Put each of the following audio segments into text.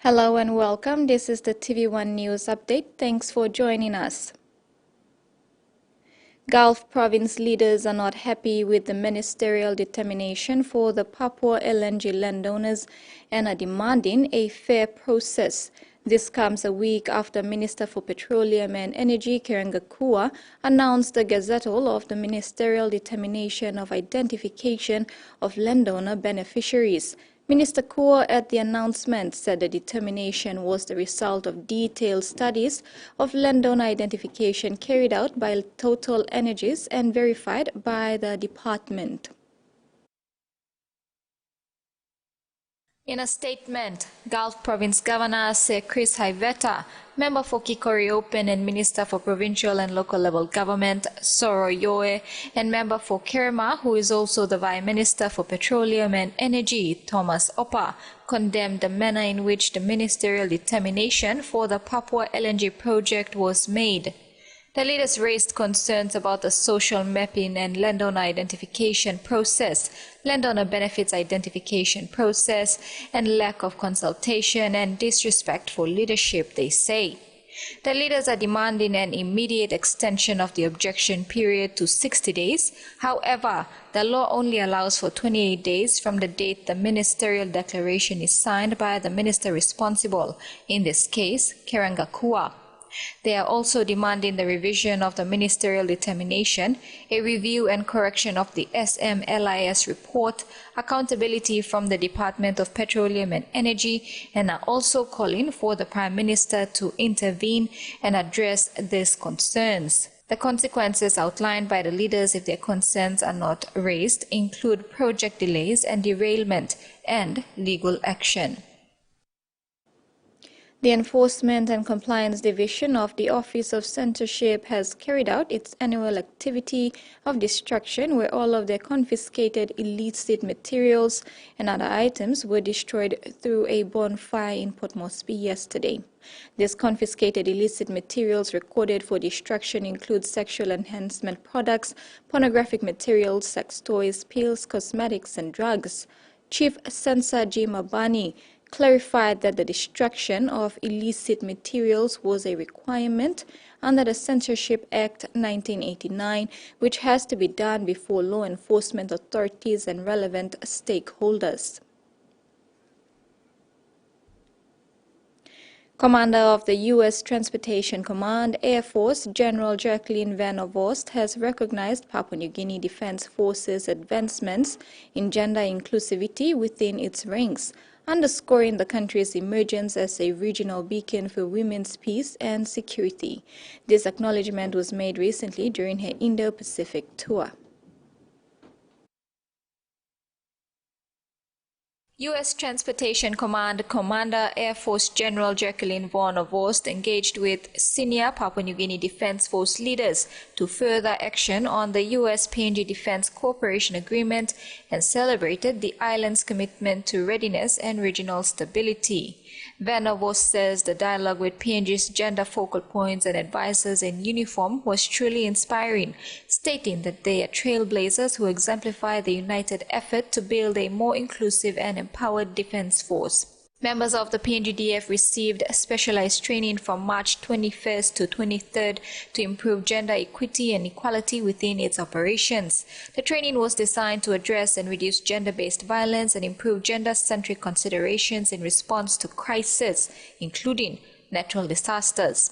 Hello and welcome. This is the TVWan News Update. Thanks for joining us. Gulf province leaders are not happy with the ministerial determination for the Papua LNG landowners and are demanding a fair process. This comes a week after Minister for Petroleum and Energy Kua announced the gazettal of the ministerial determination of identification of landowner beneficiaries. Minister Kua at the announcement said the determination was the result of detailed studies of landowner identification carried out by Total Energies and verified by the department. In a statement, Gulf Province Governor Sir Chris Haiveta, Member for Kikori Open and Minister for Provincial and Local Level Government Soro Yoe, and Member for Kerema, who is also the Vice Minister for Petroleum and Energy Thomas Opa, condemned the manner in which the ministerial determination for the Papua LNG project was made. The leaders raised concerns about the social mapping and landowner identification process, landowner benefits identification process, and lack of consultation and disrespectful leadership, they say. The leaders are demanding an immediate extension of the objection period to 60 days. However, the law only allows for 28 days from the date the ministerial declaration is signed by the minister responsible, in this case, Kua. They are also demanding the revision of the ministerial determination, a review and correction of the SMLIS report, accountability from the Department of Petroleum and Energy, and are also calling for the Prime Minister to intervene and address these concerns. The consequences outlined by the leaders if their concerns are not raised include project delays and derailment and legal action. The Enforcement and Compliance Division of the Office of Censorship has carried out its annual activity of destruction where all of their confiscated illicit materials and other items were destroyed through a bonfire in Port Moresby yesterday. These confiscated illicit materials recorded for destruction include sexual enhancement products, pornographic materials, sex toys, pills, cosmetics, and drugs. Chief Censor G. Mabani clarified that the destruction of illicit materials was a requirement under the Censorship Act 1989, which has to be done before law enforcement authorities and relevant stakeholders. Commander of the U.S. Transportation Command, Air Force General Jacqueline Van Vost has recognized Papua New Guinea Defense Forces' advancements in gender inclusivity within its ranks, underscoring the country's emergence as a regional beacon for women's peace and security. This acknowledgement was made recently during her Indo-Pacific tour. U.S. Transportation Command Commander Air Force General Jacqueline Van Vost engaged with senior Papua New Guinea Defense Force leaders to further action on the U.S. PNG Defense Cooperation Agreement and celebrated the island's commitment to readiness and regional stability. Van Vost says the dialogue with PNG's gender focal points and advisors in uniform was truly inspiring, stating that they are trailblazers who exemplify the united effort to build a more inclusive and empowered defense force. Members of the PNGDF received specialized training from March 21st to 23rd to improve gender equity and equality within its operations. The training was designed to address and reduce gender-based violence and improve gender-centric considerations in response to crises, including natural disasters.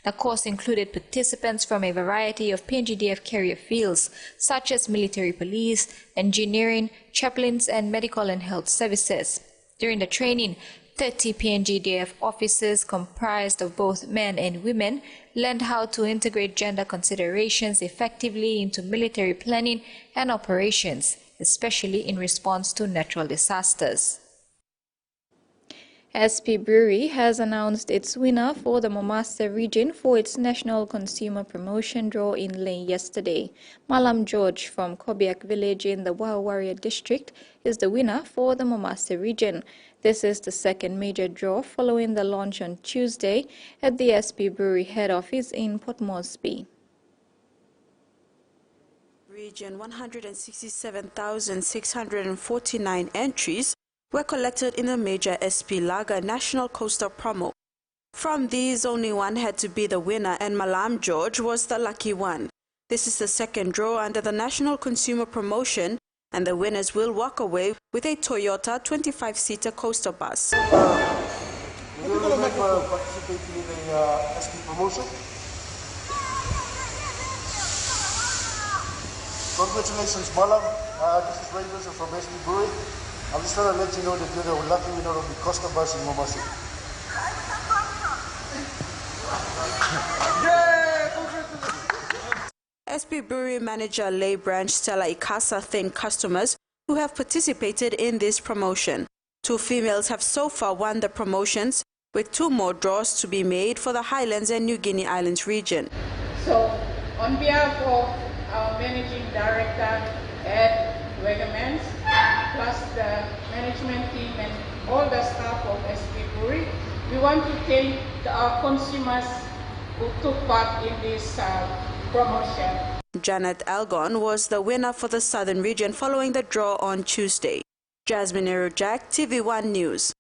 The course included participants from a variety of PNGDF carrier fields, such as military police, engineering, chaplains, and medical and health services. During the training, 30 PNGDF officers comprised of both men and women learned how to integrate gender considerations effectively into military planning and operations, especially in response to natural disasters. SP Brewery has announced its winner for the Momase region for its National Consumer Promotion Draw in Leh yesterday. Malam George from Kobiak village in the Wahawaria district is the winner for the Momase region. This is the second major draw following the launch on Tuesday at the SP Brewery head office in Port Moresby. Region 167,649 entries were collected in a major SP Lager National Coaster promo. From these, only one had to be the winner, and Malam George was the lucky one. This is the second draw under the National Consumer Promotion, and the winners will walk away with a Toyota 25-seater coaster bus. We will remember participating in the SP promotion. Congratulations, Malam. This is Ray Wilson from SP Brewery. I'm just trying to let you know that you're the lucky winner of the coaster bus in Momasi. SP Brewery manager Lay Branch Stella Ikasa thanked customers who have participated in this promotion. 2 females have so far won the promotions, with 2 more draws to be made for the Highlands and New Guinea Islands region. So, on behalf of our Managing Director at Wegermans, plus the management team and all the staff of SP Brewery, we want to thank our consumers who took part in this promotion. Janet Algon was the winner for the Southern region following the draw on Tuesday. Jasmine Erojak, TVWan News.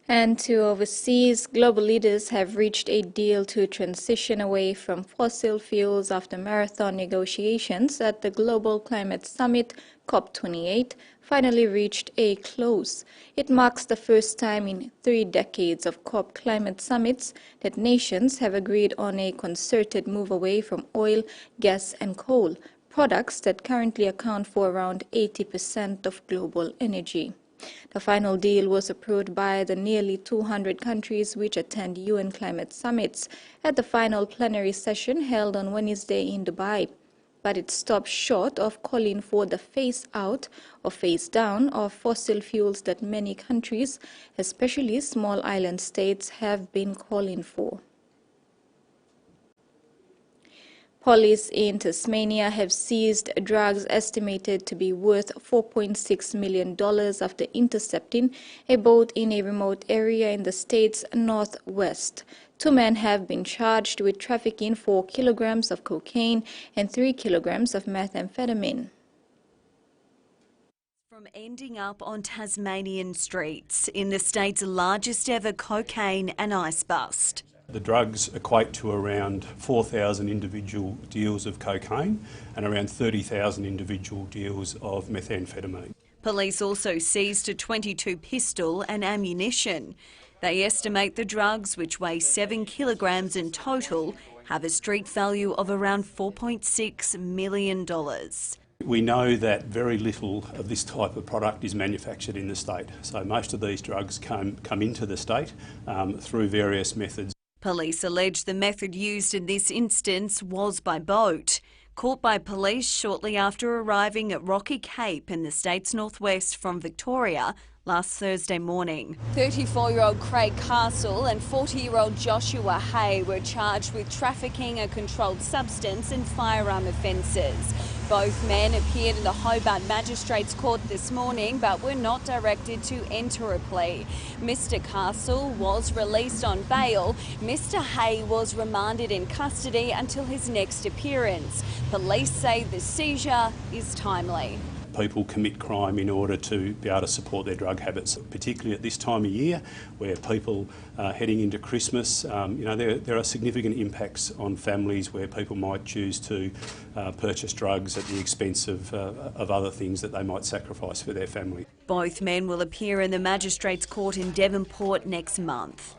And to overseas, global leaders have reached a deal to transition away from fossil fuels after marathon negotiations at the Global Climate Summit, COP28, finally reached a close. It marks the first time in 3 decades of COP climate summits that nations have agreed on a concerted move away from oil, gas and coal, products that currently account for around 80% of global energy. The final deal was approved by the nearly 200 countries which attend UN climate summits at the final plenary session held on Wednesday in Dubai. But it stopped short of calling for the phase-out or phase-down of fossil fuels that many countries, especially small island states, have been calling for. Police in Tasmania have seized drugs estimated to be worth $4.6 million after intercepting a boat in a remote area in the state's northwest. 2 men have been charged with trafficking 4 kilograms of cocaine and 3 kilograms of methamphetamine. From ending up on Tasmanian streets in the state's largest ever cocaine and ice bust. The drugs equate to around 4,000 individual deals of cocaine and around 30,000 individual deals of methamphetamine. Police also seized a .22 pistol and ammunition. They estimate the drugs, which weigh 7 kilograms in total, have a street value of around $4.6 million. We know that very little of this type of product is manufactured in the state, so most of these drugs come into the state through various methods. Police allege the method used in this instance was by boat. Caught by police shortly after arriving at Rocky Cape in the state's northwest from Victoria last Thursday morning. 34-year-old Craig Castle and 40-year-old Joshua Hay were charged with trafficking a controlled substance and firearm offences. Both men appeared in the Hobart Magistrates Court this morning but were not directed to enter a plea. Mr Castle was released on bail. Mr Hay was remanded in custody until his next appearance. Police say the seizure is timely. People commit crime in order to be able to support their drug habits, particularly at this time of year where people are heading into Christmas. There are significant impacts on families where people might choose to purchase drugs at the expense of other things that they might sacrifice for their family. Both men will appear in the Magistrates Court in Devonport next month.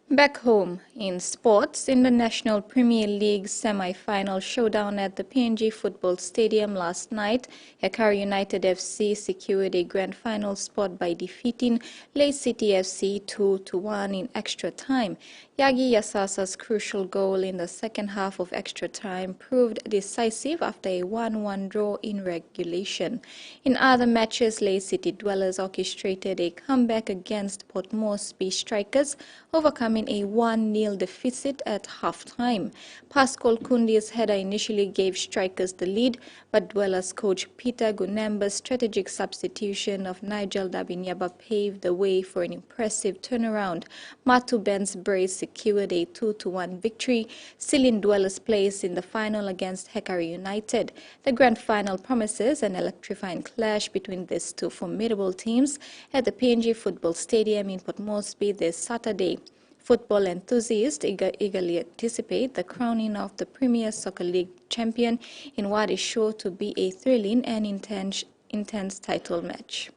Back home in sports, in the National Premier League semi-final showdown at the PNG Football Stadium last night, Hekari United FC secured a grand final spot by defeating Ley City FC 2-1 in extra time. Yagi Yasasa's crucial goal in the second half of extra time proved decisive after a 1-1 draw in regulation. In other matches, Ley City dwellers orchestrated a comeback against Port Moresby strikers, overcoming in a 1-0 deficit at halftime. Pascal Kundi's header initially gave strikers the lead, but Dwellers coach Peter Gunemba's strategic substitution of Nigel Dabinyaba paved the way for an impressive turnaround. Matu Ben's brace secured a 2-1 victory, sealing Dwellers' place in the final against Hekari United. The grand final promises an electrifying clash between these two formidable teams at the PNG Football Stadium in Port Moresby this Saturday. Football enthusiasts eagerly anticipate the crowning of the Premier Soccer League champion in what is sure to be a thrilling and intense title match.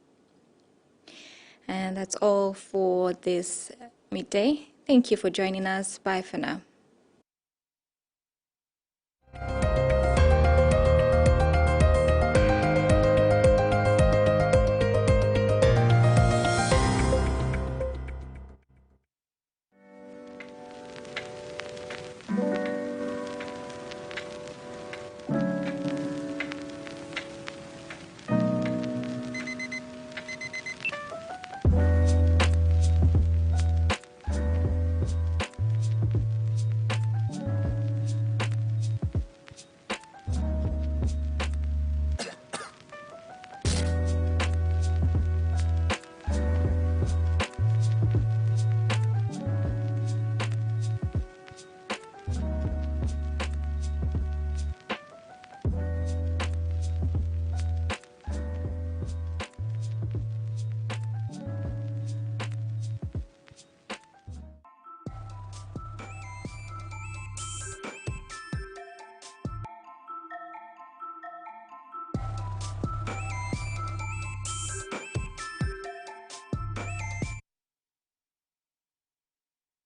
And that's all for this midday. Thank you for joining us. Bye for now.